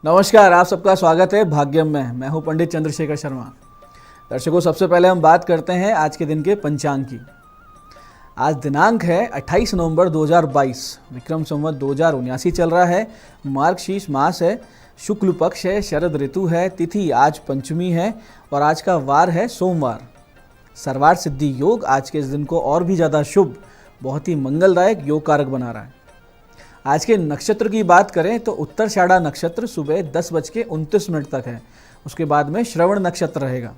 नमस्कार, आप सबका स्वागत है भाग्यम में। मैं हूं पंडित चंद्रशेखर शर्मा। दर्शकों, सबसे पहले हम बात करते हैं आज के दिन के पंचांग की। आज दिनांक है 28 नवंबर 2022, विक्रम संवत 2079 चल रहा है। मार्गशीर्ष मास है, शुक्ल पक्ष है, शरद ऋतु है, तिथि आज पंचमी है और आज का वार है सोमवार। सर्वार सिद्धि योग आज के इस दिन को और भी ज़्यादा शुभ, बहुत ही मंगलदायक योग कारक बना रहा है। आज के नक्षत्र की बात करें तो उत्तराषाढ़ा नक्षत्र सुबह 10:29 तक है, उसके बाद में श्रवण नक्षत्र रहेगा।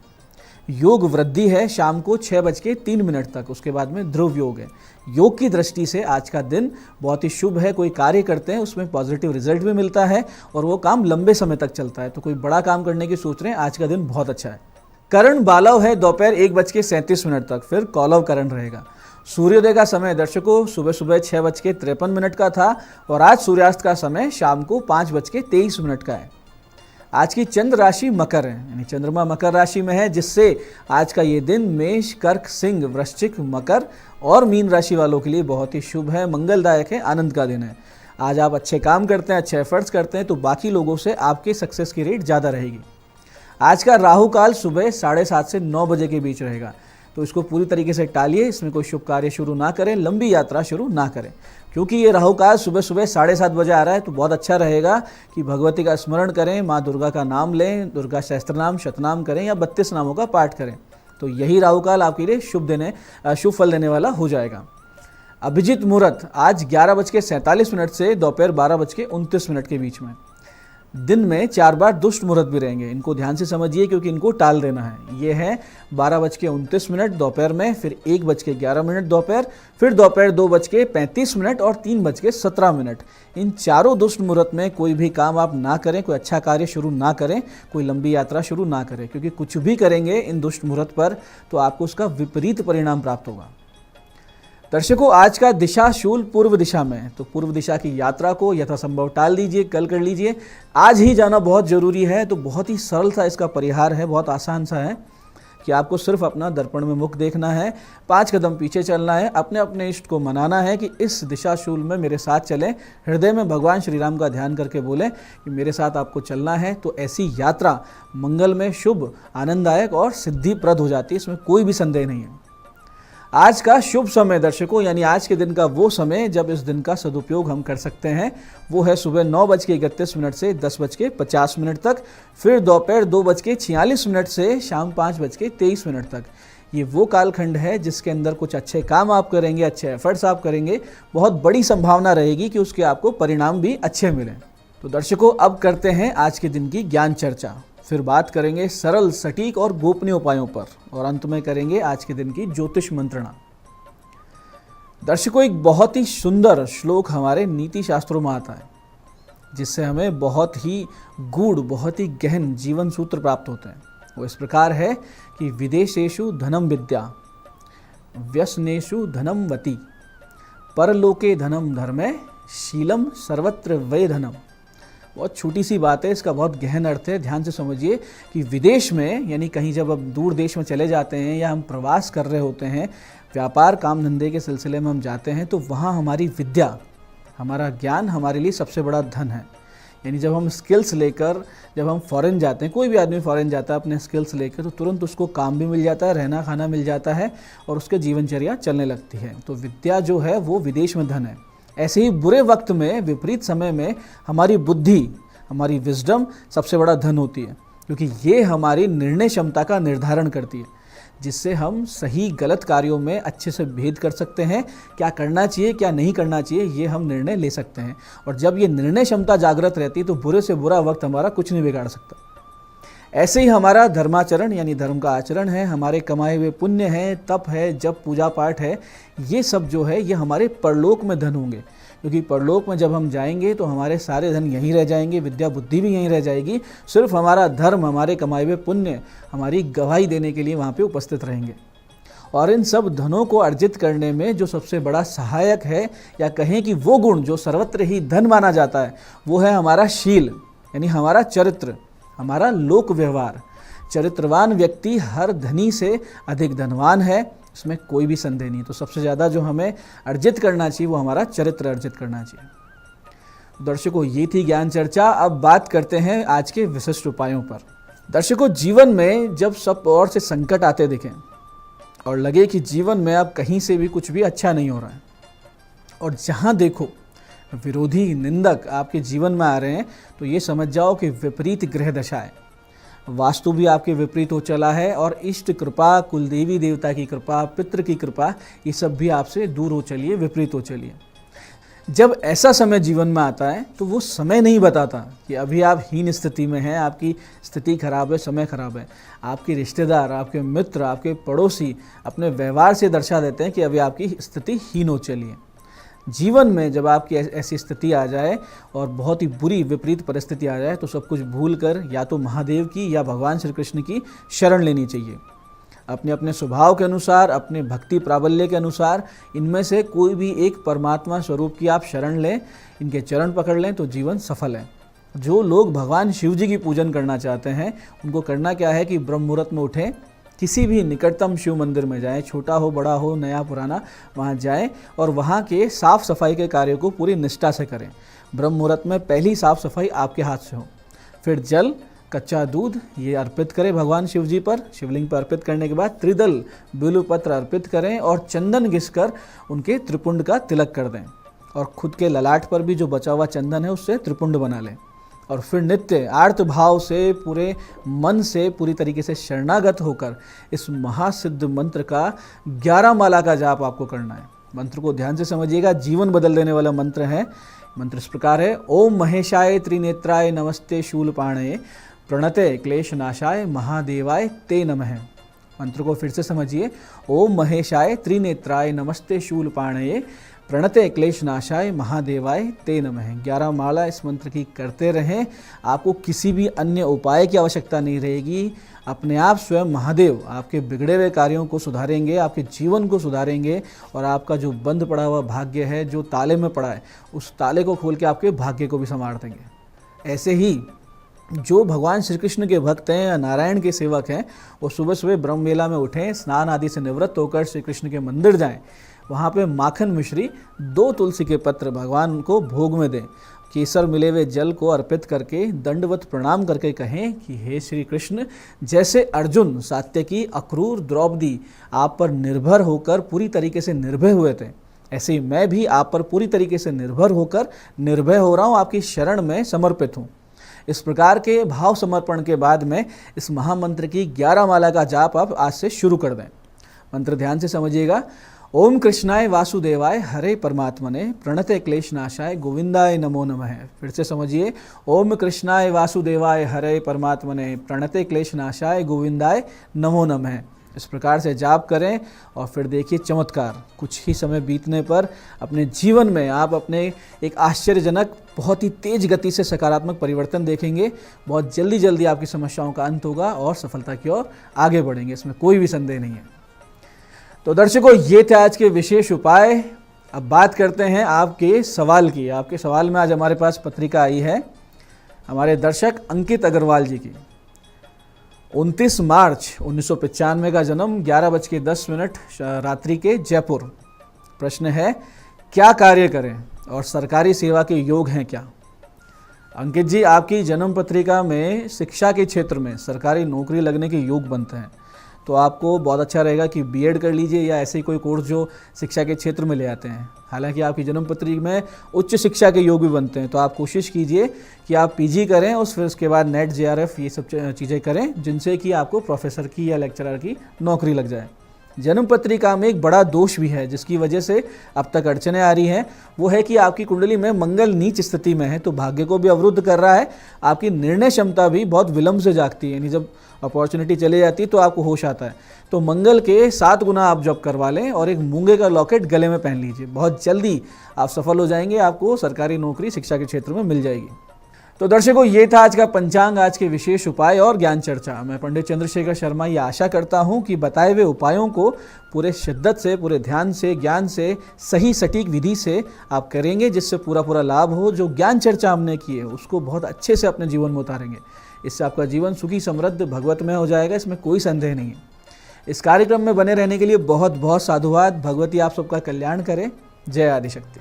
योग वृद्धि है शाम को 6:03 तक, उसके बाद में ध्रुव योग है। योग की दृष्टि से आज का दिन बहुत ही शुभ है। कोई कार्य करते हैं उसमें पॉजिटिव रिजल्ट भी मिलता है और वो काम लंबे समय तक चलता है। तो कोई बड़ा काम करने की सोच रहे हैं, आज का दिन बहुत अच्छा है। करण बालव है दोपहर 1:37 तक, फिर कौलव करण रहेगा। सूर्योदय का समय दर्शकों सुबह 6:53 का था और आज सूर्यास्त का समय शाम को 5:23 का है। आज की चंद्र राशि मकर है, यानी चंद्रमा मकर राशि में है, जिससे आज का ये दिन मेष, कर्क, सिंह, वृश्चिक, मकर और मीन राशि वालों के लिए बहुत ही शुभ है, मंगलदायक है, आनंद का दिन है। आज आप अच्छे काम करते हैं, अच्छे एफर्ट्स करते हैं तो बाकी लोगों से आपकी सक्सेस की रेट ज़्यादा रहेगी। आज का राहु काल सुबह 7:30 से 9 बजे के बीच रहेगा, तो इसको पूरी तरीके से टालिए। इसमें कोई शुभ कार्य शुरू ना करें, लंबी यात्रा शुरू ना करें, क्योंकि ये राहु काल सुबह 7:30 बजे आ रहा है। तो बहुत अच्छा रहेगा कि भगवती का स्मरण करें, माँ दुर्गा का नाम लें, दुर्गा सहस्त्रनाम, शतनाम करें या 32 नामों का पाठ करें। तो यही राहु काल आपके लिए शुभ फल देने वाला हो जाएगा। अभिजीत मुहूर्त आज 11:47 से दोपहर 12:29 के बीच में। दिन में 4 बार दुष्ट मुहूर्त भी रहेंगे, इनको ध्यान से समझिए क्योंकि इनको टाल देना है। ये है 12:29 दोपहर में, फिर 1:11 दोपहर, फिर दोपहर 2:35 और 3:17। इन चारों दुष्ट मुहूर्त में कोई भी काम आप ना करें, कोई अच्छा कार्य शुरू ना करें, कोई लंबी यात्रा शुरू ना करें, क्योंकि कुछ भी करेंगे इन दुष्ट मुहूर्त पर तो आपको उसका विपरीत परिणाम प्राप्त होगा। दर्शकों, आज का दिशा शूल पूर्व दिशा में है, तो पूर्व दिशा की यात्रा को यथासंभव टाल दीजिए, कल कर लीजिए। आज ही जाना बहुत ज़रूरी है। तो बहुत ही सरल सा इसका परिहार है, बहुत आसान सा है कि आपको सिर्फ अपना दर्पण में मुख देखना है, 5 कदम पीछे चलना है, अपने अपने इष्ट को मनाना है कि इस दिशा शूल में मेरे साथ चलें। हृदय में भगवान श्री राम का ध्यान करके बोलें कि मेरे साथ आपको चलना है। तो ऐसी यात्रा मंगलमय, शुभ, आनंददायक और सिद्धिप्रद हो जाती है, इसमें कोई भी संदेह नहीं है। आज का शुभ समय दर्शकों, यानी आज के दिन का वो समय जब इस दिन का सदुपयोग हम कर सकते हैं, वो है सुबह 9:31 से 10:50 तक, फिर दोपहर 2:46 से शाम 5:23 तक। ये वो कालखंड है जिसके अंदर कुछ अच्छे काम आप करेंगे, अच्छे एफर्ट्स आप करेंगे, बहुत बड़ी संभावना रहेगी कि उसके आपको परिणाम भी अच्छे मिलें। तो दर्शकों, अब करते हैं आज के दिन की ज्ञान चर्चा। फिर बात करेंगे सरल, सटीक और गोपनीय उपायों पर, और अंत में करेंगे आज के दिन की ज्योतिष मंत्रणा। दर्शकों, एक बहुत ही सुंदर श्लोक हमारे नीति शास्त्रों में आता है, जिससे हमें बहुत ही गूढ़, बहुत ही गहन जीवन सूत्र प्राप्त होते हैं। वो इस प्रकार है कि विदेशेषु धनम विद्या, व्यसनेषु धनम वती, परलोके धनम धर्मे, शीलम सर्वत्र वै धनम। बहुत छोटी सी बात है, इसका बहुत गहन अर्थ है, ध्यान से समझिए कि विदेश में, यानी कहीं जब अब दूर देश में चले जाते हैं या हम प्रवास कर रहे होते हैं, व्यापार काम धंधे के सिलसिले में हम जाते हैं, तो वहाँ हमारी विद्या, हमारा ज्ञान हमारे लिए सबसे बड़ा धन है। यानी जब हम स्किल्स लेकर जब हम फॉरेन जाते हैं, कोई भी आदमी फॉरेन जाता है अपने स्किल्स लेकर, तो तुरंत उसको काम भी मिल जाता है, रहना खाना मिल जाता है और उसके जीवनचर्या चलने लगती है। तो विद्या जो है वो विदेश में धन है। ऐसे ही बुरे वक्त में, विपरीत समय में हमारी बुद्धि, हमारी विजडम सबसे बड़ा धन होती है, क्योंकि ये हमारी निर्णय क्षमता का निर्धारण करती है, जिससे हम सही गलत कार्यों में अच्छे से भेद कर सकते हैं। क्या करना चाहिए, क्या नहीं करना चाहिए, ये हम निर्णय ले सकते हैं। और जब ये निर्णय क्षमता जागृत रहती है तो बुरे से बुरा वक्त हमारा कुछ नहीं बिगाड़ सकता। ऐसे ही हमारा धर्माचरण, यानी धर्म का आचरण है, हमारे कमाए हुए पुण्य है, तप है, जब पूजा पाठ है, ये सब जो है ये हमारे परलोक में धन होंगे। क्योंकि परलोक में जब हम जाएंगे तो हमारे सारे धन यहीं रह जाएंगे, विद्या बुद्धि भी यहीं रह जाएगी। सिर्फ हमारा धर्म, हमारे कमाए हुए पुण्य हमारी गवाही देने के लिए वहाँ पे उपस्थित रहेंगे। और इन सब धनों को अर्जित करने में जो सबसे बड़ा सहायक है, या कहें कि वो गुण जो सर्वत्र ही धन माना जाता है, वो है हमारा शील, यानी हमारा चरित्र, हमारा लोक व्यवहार। चरित्रवान व्यक्ति हर धनी से अधिक धनवान है, इसमें कोई भी संदेह नहीं। तो सबसे ज़्यादा जो हमें अर्जित करना चाहिए वो हमारा चरित्र अर्जित करना चाहिए। दर्शकों, ये थी ज्ञान चर्चा। अब बात करते हैं आज के विशिष्ट उपायों पर। दर्शकों, जीवन में जब सब ओर से संकट आते दिखें और लगे कि जीवन में अब कहीं से भी कुछ भी अच्छा नहीं हो रहा है, और जहां देखो विरोधी निंदक आपके जीवन में आ रहे हैं, तो ये समझ जाओ कि विपरीत ग्रह दशा है। वास्तु भी आपके विपरीत हो चला है, और इष्ट कृपा, कुलदेवी देवता की कृपा, पितृ की कृपा, ये सब भी आपसे दूर हो चलिए, विपरीत हो चलिए। जब ऐसा समय जीवन में आता है तो वो समय नहीं बताता कि अभी आप हीन स्थिति में हैं, आपकी स्थिति खराब है, समय खराब है। आपके रिश्तेदार, आपके मित्र, आपके पड़ोसी अपने व्यवहार से दर्शा देते हैं कि अभी आपकी स्थिति हीन हो चली है। जीवन में जब आपकी ऐसी स्थिति आ जाए और बहुत ही बुरी विपरीत परिस्थिति आ जाए, तो सब कुछ भूल कर या तो महादेव की या भगवान श्री कृष्ण की शरण लेनी चाहिए। अपने अपने स्वभाव के अनुसार, अपने भक्ति प्राबल्य के अनुसार इनमें से कोई भी एक परमात्मा स्वरूप की आप शरण लें, इनके चरण पकड़ लें, तो जीवन सफल है। जो लोग भगवान शिव जी की पूजन करना चाहते हैं, उनको करना क्या है कि ब्रह्म मुहूर्त में उठें, किसी भी निकटतम शिव मंदिर में जाएं, छोटा हो बड़ा हो, नया पुराना, वहाँ जाएं और वहाँ के साफ़ सफाई के कार्य को पूरी निष्ठा से करें। ब्रह्म मुहूर्त में पहली साफ़ सफाई आपके हाथ से हो। फिर जल, कच्चा दूध ये अर्पित करें भगवान शिव जी पर। शिवलिंग पर अर्पित करने के बाद त्रिदल बिल्व पत्र अर्पित करें और चंदन घिसकर उनके त्रिपुंड का तिलक कर दें, और खुद के ललाट पर भी जो बचा हुआ चंदन है उससे त्रिपुंड बना लें। और फिर नित्य आर्त भाव से, पूरे मन से, पूरी तरीके से शरणागत होकर इस महासिद्ध मंत्र का 11 माला का जाप आपको करना है। मंत्र को ध्यान से समझिएगा, जीवन बदल देने वाला मंत्र है। मंत्र इस प्रकार है: ओम महेशाय त्रिनेत्राय नमस्ते शूलपाणये प्रणते क्लेश नाशाय महादेवाय ते नमः। मंत्र को फिर से समझिए: ओम महेशाय त्रिनेत्राय नमस्ते शूलपाणये प्रणते क्लेश नाशाय महादेवाय ते नमः। 11 माला इस मंत्र की करते रहें। आपको किसी भी अन्य उपाय की आवश्यकता नहीं रहेगी। अपने आप स्वयं महादेव आपके बिगड़े हुए कार्यों को सुधारेंगे, आपके जीवन को सुधारेंगे, और आपका जो बंद पड़ा हुआ भाग्य है, जो ताले में पड़ा है, उस ताले को खोल के आपके भाग्य को भी संवार देंगे। ऐसे ही जो भगवान श्री कृष्ण के भक्त हैं या नारायण के सेवक हैं, वो सुबह सुबह ब्रह्म वेला में उठें, स्नान आदि से निवृत्त होकर श्री कृष्ण के मंदिर जाएं। वहाँ पे माखन मिश्री 2 तुलसी के पत्र भगवान को भोग में दें। केसर मिले हुए जल को अर्पित करके दंडवत प्रणाम करके कहें कि हे श्री कृष्ण, जैसे अर्जुन सात्यकी, अक्रूर, द्रौपदी आप पर निर्भर होकर पूरी तरीके से निर्भय हुए थे, ऐसे ही मैं भी आप पर पूरी तरीके से निर्भर होकर निर्भय हो रहा हूँ, आपकी शरण में समर्पित हूँ। इस प्रकार के भाव समर्पण के बाद में इस महामंत्र की 11 माला का जाप आप आज से शुरू कर दें। मंत्र ध्यान से समझिएगा: ओम कृष्णाय वासुदेवाय हरे परमात्मने प्रणते क्लेश नाशाय गोविंदाय नमो नमः। फिर से समझिए: ओम कृष्णाय वासुदेवाय हरे परमात्मने प्रणते क्लेश नाशाय गोविंदाय नमो नमः। इस प्रकार से जाप करें और फिर देखिए चमत्कार। कुछ ही समय बीतने पर अपने जीवन में आप अपने एक आश्चर्यजनक, बहुत ही तेज गति से सकारात्मक परिवर्तन देखेंगे। बहुत जल्दी जल्दी आपकी समस्याओं का अंत होगा और सफलता की ओर आगे बढ़ेंगे, इसमें कोई भी संदेह नहीं है। तो दर्शकों, ये थे आज के विशेष उपाय। अब बात करते हैं आपके सवाल की। आपके सवाल में आज हमारे पास पत्रिका आई है हमारे दर्शक अंकित अग्रवाल जी की। 29 मार्च 1995 का जन्म, 11:10 रात्रि के जयपुर। प्रश्न है: क्या कार्य करें और सरकारी सेवा के योग हैं क्या? अंकित जी, आपकी जन्म पत्रिका में शिक्षा के क्षेत्र में सरकारी नौकरी लगने के योग बनते हैं, तो आपको बहुत अच्छा रहेगा कि बीएड कर लीजिए या ऐसे ही कोई कोर्स जो शिक्षा के क्षेत्र में ले आते हैं। हालांकि आपकी जन्म पत्रिका में उच्च शिक्षा के योग भी बनते हैं, तो आप कोशिश कीजिए कि आप पीजी करें और फिर उसके बाद नेट, जेआरएफ ये सब चीज़ें करें, जिनसे कि आपको प्रोफेसर की या लेक्चरर की नौकरी लग जाए। जन्म पत्रिका में एक बड़ा दोष भी है जिसकी वजह से अब तक अड़चने आ रही हैं। वो है कि आपकी कुंडली में मंगल नीच स्थिति में है, तो भाग्य को भी अवरुद्ध कर रहा है। आपकी निर्णय क्षमता भी बहुत विलंब से जागती है, यानी जब अपॉर्चुनिटी चली जाती है तो आपको होश आता है। तो मंगल के 7 गुना आप जप करवा लें और एक मूंगे का लॉकेट गले में पहन लीजिए। बहुत जल्दी आप सफल हो जाएंगे, आपको सरकारी नौकरी शिक्षा के क्षेत्र में मिल जाएगी। तो दर्शकों, ये था आज का पंचांग, आज के विशेष उपाय और ज्ञान चर्चा। मैं पंडित चंद्रशेखर शर्मा ये आशा करता हूँ कि बताए हुए उपायों को पूरे शिद्दत से, पूरे ध्यान से, ज्ञान से, सही सटीक विधि से आप करेंगे, जिससे पूरा लाभ हो। जो ज्ञान चर्चा हमने की है उसको बहुत अच्छे से अपने जीवन में उतारेंगे। इससे आपका जीवन सुखी, समृद्ध, भगवतमय हो जाएगा, इसमें कोई संदेह नहीं है। इस कार्यक्रम में बने रहने के लिए बहुत बहुत साधुवाद। भगवती आप सबका कल्याण करे। जय आदिशक्ति।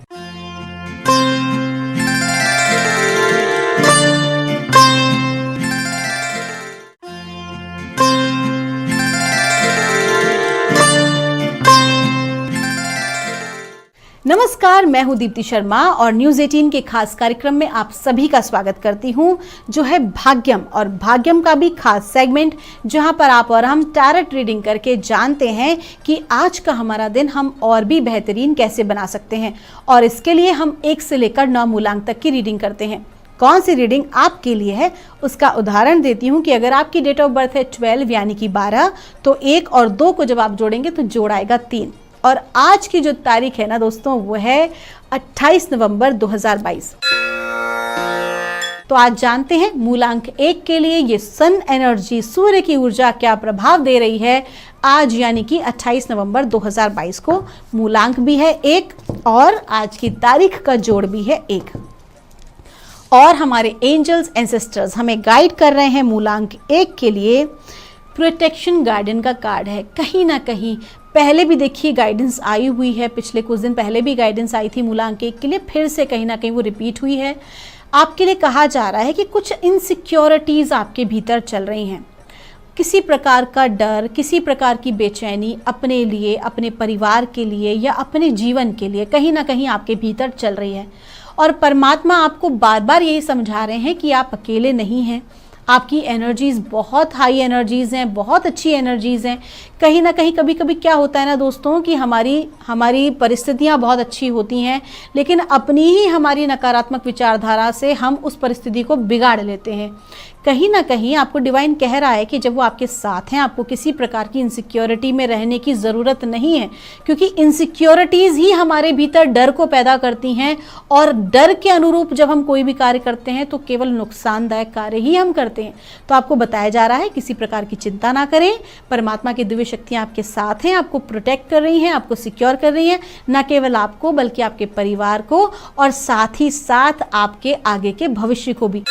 नमस्कार, मैं हूं दीप्ति शर्मा और न्यूज़ 18 के खास कार्यक्रम में आप सभी का स्वागत करती हूं, जो है भाग्यम। और भाग्यम का भी खास सेगमेंट जहां पर आप और हम टैरोट रीडिंग करके जानते हैं कि आज का हमारा दिन हम और भी बेहतरीन कैसे बना सकते हैं। और इसके लिए हम 1 से लेकर 9 मूलांक तक की रीडिंग करते हैं। कौन सी रीडिंग आपके लिए है उसका उदाहरण देती हूँ कि अगर आपकी डेट ऑफ बर्थ है 12 यानी कि 12, तो 1 और 2 को जब आप जोड़ेंगे तो जोड़ आएगा 3। और आज की जो तारीख है ना दोस्तों, वो है 28 नवंबर 2022। तो आज जानते हैं मूलांक 1 के लिए ये सन एनर्जी, सूर्य की ऊर्जा क्या प्रभाव दे रही है आज, यानी कि 28 नवंबर 2022 को। मूलांक भी है 1 और आज की तारीख का जोड़ भी है 1। और हमारे एंजल्स एंसेस्टर्स हमें गाइड कर रहे हैं मूलांक 1 के लिए। प्रोटेक्शन गार्डन का कार्ड है। कहीं ना कहीं पहले भी देखिए गाइडेंस आई हुई है, पिछले कुछ दिन पहले भी गाइडेंस आई थी मूलांक 1 के लिए, फिर से कहीं ना कहीं वो रिपीट हुई है। आपके लिए कहा जा रहा है कि कुछ इनसिक्योरिटीज़ आपके भीतर चल रही हैं। किसी प्रकार का डर, किसी प्रकार की बेचैनी अपने लिए, अपने परिवार के लिए या अपने जीवन के लिए कहीं ना कहीं आपके भीतर चल रही है। और परमात्मा आपको बार बार यही समझा रहे हैं कि आप अकेले नहीं हैं। आपकी एनर्जीज़ बहुत हाई एनर्जीज़ हैं, बहुत अच्छी एनर्जीज़ हैं। कहीं ना कहीं कभी कभी क्या होता है ना दोस्तों कि हमारी परिस्थितियां बहुत अच्छी होती हैं, लेकिन अपनी ही हमारी नकारात्मक विचारधारा से हम उस परिस्थिति को बिगाड़ लेते हैं। कहीं ना कहीं आपको डिवाइन कह रहा है कि जब वो आपके साथ हैं, आपको किसी प्रकार की इनसिक्योरिटी में रहने की ज़रूरत नहीं है, क्योंकि इनसिक्योरिटीज़ ही हमारे भीतर डर को पैदा करती हैं। और डर के अनुरूप जब हम कोई भी कार्य करते हैं तो केवल नुकसानदायक कार्य ही हम करते हैं। तो आपको बताया जा रहा है किसी प्रकार की चिंता ना करें, परमात्मा की दिव्य शक्तियाँ आपके साथ हैं, आपको प्रोटेक्ट कर रही हैं, आपको सिक्योर कर रही हैं, न केवल आपको बल्कि आपके परिवार को और साथ ही साथ आपके आगे के भविष्य को भी।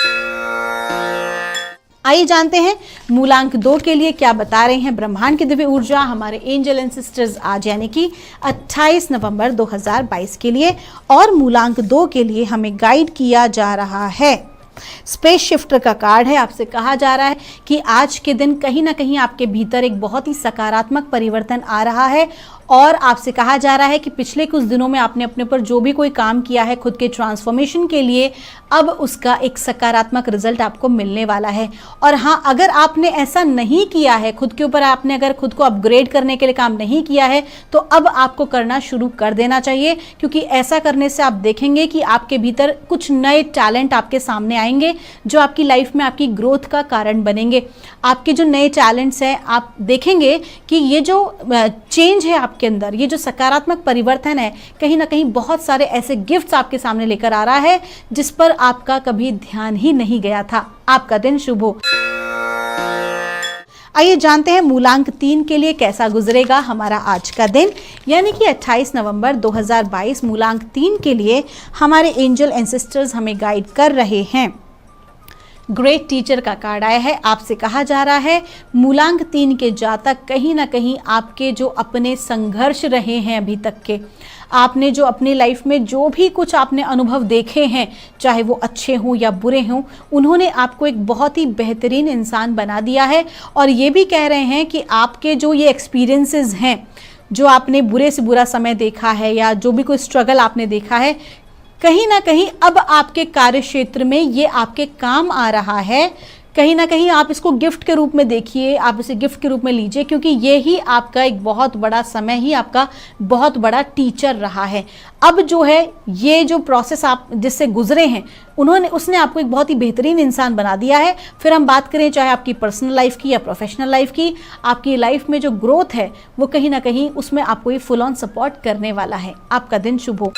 आइए जानते हैं मूलांक 2 के लिए क्या बता रहे हैं ब्रह्मांड की दिव्य ऊर्जा, हमारे एंजल एंसेस्टर्स आज यानी कि 28 नवंबर 2022 के लिए। और मूलांक 2 के लिए हमें गाइड किया जा रहा है स्पेस शिफ्टर का कार्ड है। आपसे कहा जा रहा है कि आज के दिन कहीं ना कहीं आपके भीतर एक बहुत ही सकारात्मक परिवर्तन आ रहा है। और आपसे कहा जा रहा है कि पिछले कुछ दिनों में आपने अपने ऊपर जो भी कोई काम किया है खुद के ट्रांसफॉर्मेशन के लिए, अब उसका एक सकारात्मक रिजल्ट आपको मिलने वाला है। और हाँ, अगर आपने ऐसा नहीं किया है खुद के ऊपर, आपने अगर खुद को अपग्रेड करने के लिए काम नहीं किया है, तो अब आपको करना शुरू कर देना चाहिए, क्योंकि ऐसा करने से आप देखेंगे कि आपके भीतर कुछ नए टैलेंट आपके सामने आएंगे जो आपकी लाइफ में आपकी ग्रोथ का कारण बनेंगे। आपके जो नए टैलेंट्स हैं, आप देखेंगे कि ये जो चेंज है आपके अंदर, ये जो सकारात्मक परिवर्तन है, कहीं ना कहीं बहुत सारे ऐसे गिफ्ट्स आपके सामने लेकर आ रहा है जिस पर आपका कभी ध्यान ही नहीं गया था। आपका दिन शुभ हो। आइए जानते हैं मूलांक 3 के लिए कैसा गुजरेगा हमारा आज का दिन, यानी कि 28 नवंबर 2022। मूलांक 3 के लिए हमारे एंजल एंसेस्टर्स हमें गाइड कर रहे हैं। ग्रेट टीचर का कार्ड आया है। आपसे कहा जा रहा है मूलांक 3 के जातक कहीं ना कहीं आपके जो अपने संघर्ष रहे हैं अभी तक के, आपने जो अपनी लाइफ में जो भी कुछ आपने अनुभव देखे हैं, चाहे वो अच्छे हों या बुरे हों, उन्होंने आपको एक बहुत ही बेहतरीन इंसान बना दिया है। और ये भी कह रहे हैं कि आपके जो ये एक्सपीरियंसेस हैं, जो आपने बुरे से बुरा समय देखा है या जो भी कोई स्ट्रगल आपने देखा है, कहीं ना कहीं अब आपके कार्य क्षेत्र में ये आपके काम आ रहा है। कहीं ना कहीं आप इसको गिफ्ट के रूप में देखिए, आप इसे गिफ्ट के रूप में लीजिए, क्योंकि ये ही आपका एक बहुत बड़ा समय ही आपका बहुत बड़ा टीचर रहा है। अब जो है ये जो प्रोसेस आप जिससे गुजरे हैं, उसने आपको एक बहुत ही बेहतरीन इंसान बना दिया है। फिर हम बात करें चाहे आपकी पर्सनल लाइफ की या प्रोफेशनल लाइफ की, आपकी लाइफ में जो ग्रोथ है वो कहीं ना कहीं उसमें आपको ये फुल ऑन सपोर्ट करने वाला है। आपका दिन शुभ हो।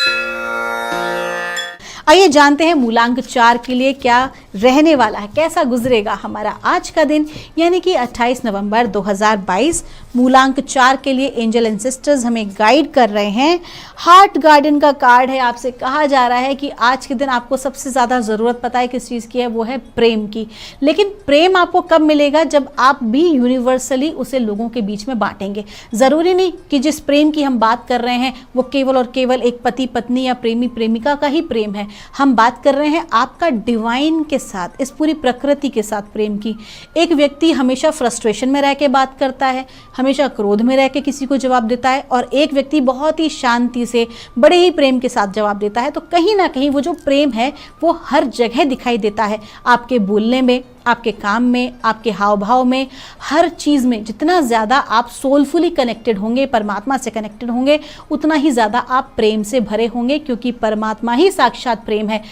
आइए जानते हैं मूलांक 4 के लिए क्या रहने वाला है, कैसा गुजरेगा हमारा आज का दिन, यानी कि 28 नवंबर 2022। मूलांक 4 के लिए एंजल एंसेस्टर्स हमें गाइड कर रहे हैं। हार्ट गार्डन का कार्ड है। आपसे कहा जा रहा है कि आज के दिन आपको सबसे ज़्यादा ज़रूरत पता है किस चीज़ की है, वो है प्रेम की। लेकिन प्रेम आपको कब मिलेगा? जब आप भी यूनिवर्सली उसे लोगों के बीच में बांटेंगे। ज़रूरी नहीं कि जिस प्रेम की हम बात कर रहे हैं वो केवल और केवल एक पति पत्नी या प्रेमी प्रेमिका का ही प्रेम है। हम बात कर रहे हैं आपका डिवाइन के साथ, इस पूरी प्रकृति के साथ प्रेम की। एक व्यक्ति हमेशा फ्रस्ट्रेशन में रह के बात करता है, हमेशा क्रोध में रह के किसी को जवाब देता है, और एक व्यक्ति बहुत ही शांति से बड़े ही प्रेम के साथ जवाब देता है। तो कहीं ना कहीं वो जो प्रेम है वो हर जगह दिखाई देता है, आपके बोलने में, आपके काम में, आपके हाव भाव में, हर चीज़ में। जितना ज़्यादा आप सोलफुली कनेक्टेड होंगे, परमात्मा से कनेक्टेड होंगे, उतना ही ज़्यादा आप प्रेम से भरे होंगे, क्योंकि परमात्मा ही साक्षात प्रेम है।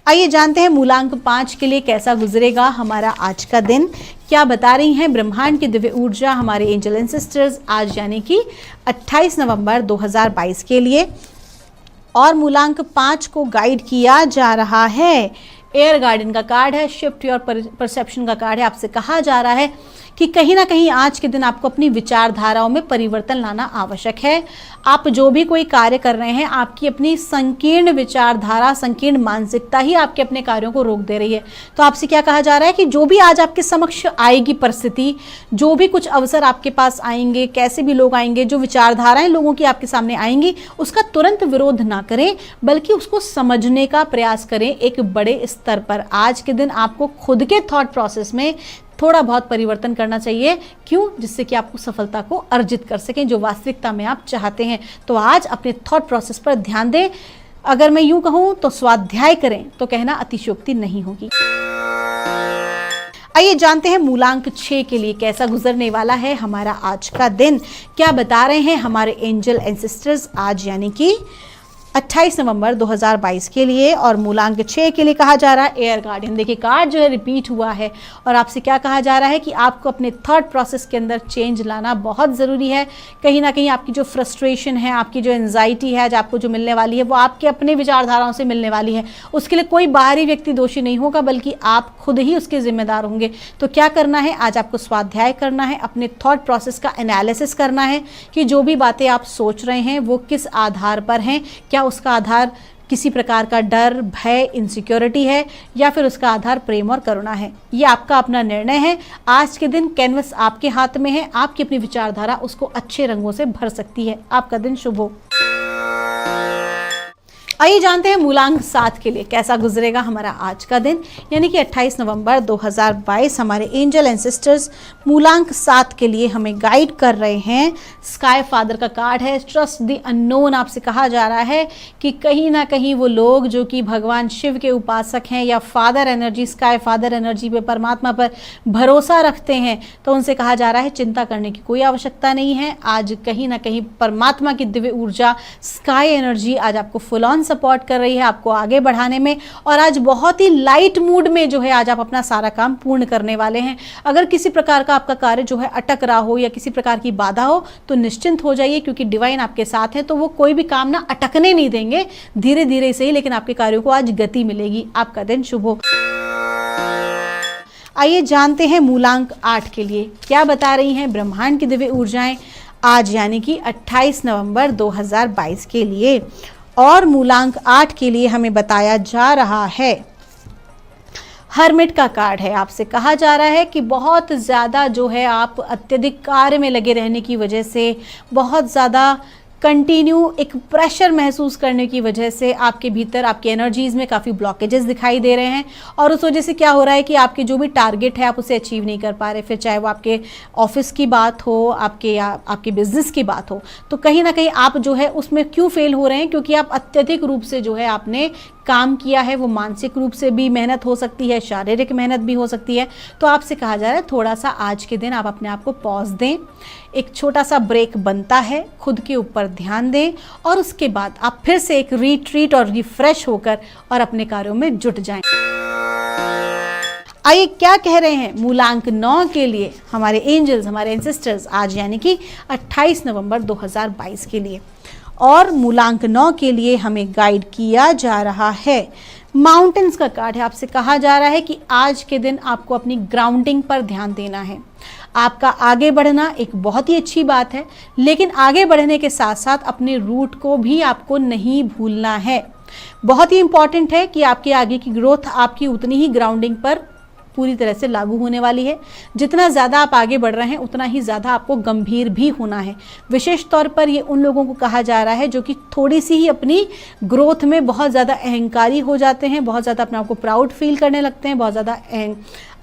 आइए जानते हैं मूलांक 5 के लिए कैसा गुजरेगा हमारा आज का दिन। क्या बता रही हैं ब्रह्मांड की दिव्य ऊर्जा, हमारे एंजल एंड सिस्टर्स, आज यानी कि 28 नवंबर 2022 के लिए। और मूलांक 5 को गाइड किया जा रहा है, एयर गार्डन का कार्ड है, शिफ्ट योर परसेप्शन का कार्ड है। आपसे कहा जा रहा है कि कहीं ना कहीं आज के दिन आपको अपनी विचारधाराओं में परिवर्तन लाना आवश्यक है। आप जो भी कोई कार्य कर रहे हैं, आपकी अपनी संकीर्ण विचारधारा, संकीर्ण मानसिकता ही आपके अपने कार्यों को रोक दे रही है। तो आपसे क्या कहा जा रहा है कि जो भी आज आपके समक्ष आएगी परिस्थिति, जो भी कुछ अवसर आपके पास आएंगे, कैसे भी लोग आएंगे, जो विचारधाराएं लोगों की आपके सामने आएंगी, उसका तुरंत विरोध ना करें, बल्कि उसको समझने का प्रयास करें एक बड़े स्तर पर। आज के दिन आपको खुद के थॉट प्रोसेस में थोड़ा बहुत परिवर्तन करना चाहिए। क्यों? जिससे कि आपको सफलता को अर्जित कर सकें, जो वास्तविकता में आप चाहते हैं। तो आज अपने थॉट प्रोसेस पर ध्यान दें। अगर मैं यूं कहूं तो स्वाध्याय करें, तो कहना अतिशयोक्ति नहीं होगी। आइए जानते हैं मूलांक 6 के लिए कैसा गुजरने वाला है हमारा आज का दिन। क्या बता रहे हैं हमारे एंजल एंड सिस्टर्स आज यानी कि 28 नवंबर 2022 के लिए। और मूलांक 6 के लिए कहा जा रहा है एयर गार्डियन। देखिए कार्ड जो है रिपीट हुआ है, और आपसे क्या कहा जा रहा है कि आपको अपने थॉट प्रोसेस के अंदर चेंज लाना बहुत ज़रूरी है। कहीं ना कहीं आपकी जो फ्रस्ट्रेशन है, आपकी जो एंजाइटी है, जो आपको जो मिलने वाली है, वो आपके अपने विचारधाराओं से मिलने वाली है। उसके लिए कोई बाहरी व्यक्ति दोषी नहीं होगा, बल्कि आप खुद ही उसके जिम्मेदार होंगे। तो क्या करना है, आज आपको स्वाध्याय करना है, अपने थॉट प्रोसेस का एनालिसिस करना है कि जो भी बातें आप सोच रहे हैं वो किस आधार पर हैं। क्या उसका आधार किसी प्रकार का डर, भय, इनसिक्योरिटी है, या फिर उसका आधार प्रेम और करुणा है। ये आपका अपना निर्णय है। आज के दिन कैनवस आपके हाथ में है, आपकी अपनी विचारधारा उसको अच्छे रंगों से भर सकती है। आपका दिन शुभ हो। आइए जानते हैं मूलांक 7 के लिए कैसा गुजरेगा हमारा आज का दिन, यानी कि 28 नवंबर 2022। हमारे एंजल एंड सिस्टर्स मूलांक 7 के लिए हमें गाइड कर रहे हैं। स्काई फादर का कार्ड है, ट्रस्ट द अननोन। आपसे कहा जा रहा है कि कहीं ना कहीं वो लोग जो कि भगवान शिव के उपासक हैं, या father energy, sky father energy पे, परमात्मा पर भरोसा रखते हैं, तो उनसे कहा जा रहा है चिंता करने की कोई आवश्यकता नहीं है। आज कहीं ना कहीं परमात्मा की दिव्य ऊर्जा, स्काई एनर्जी आज आपको फुल ऑन सपोर्ट कर रही है, आपको आगे बढ़ाने में। और आज बहुत ही लाइट मूड में जो है आज आप अपना सारा काम पूर्ण करने वाले हैं। अगर किसी प्रकार का आपका कार्य जो है अटक रहा हो, या किसी प्रकार की बाधा हो, तो निश्चिंत हो जाइए, क्योंकि डिवाइन आपके साथ है। तो वो कोई भी काम ना अटकने नहीं देंगे, धीरे धीरे से ही, लेकिन आपके कार्यों को आज गति मिलेगी। आपका दिन शुभ हो। आइए जानते हैं मूलांक 8 के लिए क्या बता रही हैं ब्रह्मांड की दिव्य ऊर्जाएं आज यानी कि 28 नवंबर 2022 के लिए। और मूलांक 8 के लिए हमें बताया जा रहा है, हर्मिट का कार्ड है। आपसे कहा जा रहा है कि बहुत ज़्यादा जो है आप अत्यधिक कार्य में लगे रहने की वजह से, बहुत ज़्यादा कंटिन्यू एक प्रेशर महसूस करने की वजह से आपके भीतर, आपकी एनर्जीज़ में काफ़ी ब्लॉकेजेस दिखाई दे रहे हैं। और उस वजह से क्या हो रहा है कि आपके जो भी टारगेट है आप उसे अचीव नहीं कर पा रहे। फिर चाहे वो आपके ऑफिस की बात हो, आपके बिजनेस की बात हो, तो कहीं ना कहीं आप जो है उसमें क्यों फेल हो रहे हैं? क्योंकि आप अत्यधिक रूप से जो है आपने काम किया है। वो मानसिक रूप से भी मेहनत हो सकती है, शारीरिक मेहनत भी हो सकती है। तो आपसे कहा जा रहा है थोड़ा सा आज के दिन आप अपने आप को पॉज दें, एक छोटा सा ब्रेक बनता है, खुद के ऊपर ध्यान दें, और उसके बाद आप फिर से एक रिट्रीट और रिफ्रेश होकर और अपने कार्यों में जुट जाएं। आइए क्या कह रहे हैं मूलांक 9 के लिए हमारे एंजल्स, हमारे एंसेस्टर्स आज यानी कि 28 नवंबर 2022 के लिए। और मूलांक 9 के लिए हमें गाइड किया जा रहा है, माउंटेन्स का कार्ड है। आपसे कहा जा रहा है कि आज के दिन आपको अपनी ग्राउंडिंग पर ध्यान देना है। आपका आगे बढ़ना एक बहुत ही अच्छी बात है, लेकिन आगे बढ़ने के साथ साथ अपने रूट को भी आपको नहीं भूलना है। बहुत ही इंपॉर्टेंट है कि आपके आगे की ग्रोथ आपकी उतनी ही ग्राउंडिंग पर पूरी तरह से लागू होने वाली है। जितना ज़्यादा आप आगे बढ़ रहे हैं उतना ही ज़्यादा आपको गंभीर भी होना है। विशेष तौर पर ये उन लोगों को कहा जा रहा है जो कि थोड़ी सी ही अपनी ग्रोथ में बहुत ज़्यादा अहंकारी हो जाते हैं, बहुत ज़्यादा अपने आप को प्राउड फील करने लगते हैं, बहुत ज़्यादा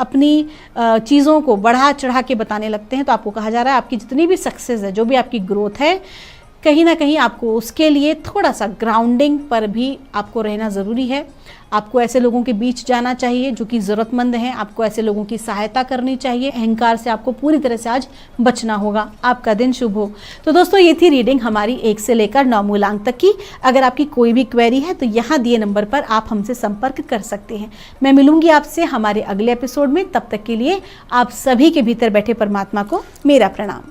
अपनी चीज़ों को बढ़ा चढ़ा के बताने लगते हैं। तो आपको कहा जा रहा है आपकी जितनी भी सक्सेस है, जो भी आपकी ग्रोथ है, कहीं ना कहीं आपको उसके लिए थोड़ा सा ग्राउंडिंग पर भी आपको रहना ज़रूरी है। आपको ऐसे लोगों के बीच जाना चाहिए जो कि ज़रूरतमंद हैं, आपको ऐसे लोगों की सहायता करनी चाहिए। अहंकार से आपको पूरी तरह से आज बचना होगा। आपका दिन शुभ हो। तो दोस्तों, ये थी रीडिंग हमारी 1 से लेकर 9 मूलांक तक की। अगर आपकी कोई भी क्वेरी है तो यहाँ दिए नंबर पर आप हमसे संपर्क कर सकते हैं। मैं मिलूंगी आपसे हमारे अगले एपिसोड में। तब तक के लिए आप सभी के भीतर बैठे परमात्मा को मेरा प्रणाम।